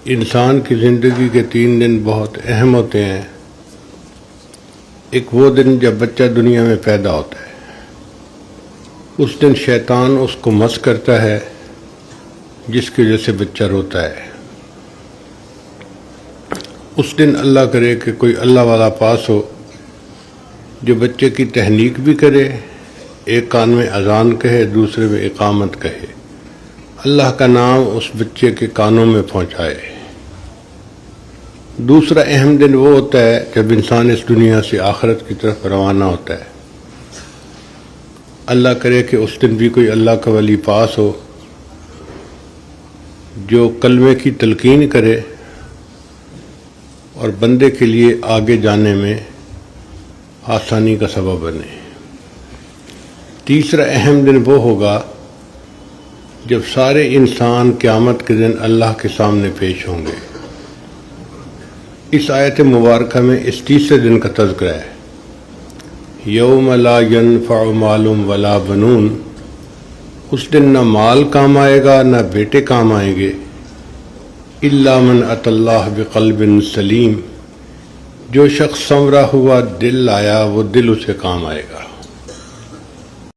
انسان کی زندگی کے 3 دن بہت اہم ہوتے ہیں۔ ایک وہ دن جب بچہ دنیا میں پیدا ہوتا ہے، اس دن شیطان اس کو مس کرتا ہے، جس کی وجہ سے بچہ روتا ہے۔ اس دن اللہ کرے کہ کوئی اللہ والا پاس ہو جو بچے کی تحنیک بھی کرے، ایک کان میں اذان کہے، دوسرے میں اقامت کہے، اللہ کا نام اس بچے کے کانوں میں پہنچائے۔ دوسرا اہم دن وہ ہوتا ہے جب انسان اس دنیا سے آخرت کی طرف روانہ ہوتا ہے۔ اللہ کرے کہ اس دن بھی کوئی اللہ کا ولی پاس ہو جو کلمے کی تلقین کرے اور بندے کے لیے آگے جانے میں آسانی کا سبب بنے۔ تیسرا اہم دن وہ ہوگا جب سارے انسان قیامت کے دن اللہ کے سامنے پیش ہوں گے۔ اس آیت مبارکہ میں اس تیسرے دن کا تذکرہ ہے۔ یوم لا ینفع مال ولا بنون، اس دن نہ مال کام آئے گا نہ بیٹے کام آئیں گے، الا من اتی اللہ بقلب سلیم، جو شخص سنورا ہوا دل لایا وہ دل اسے کام آئے گا۔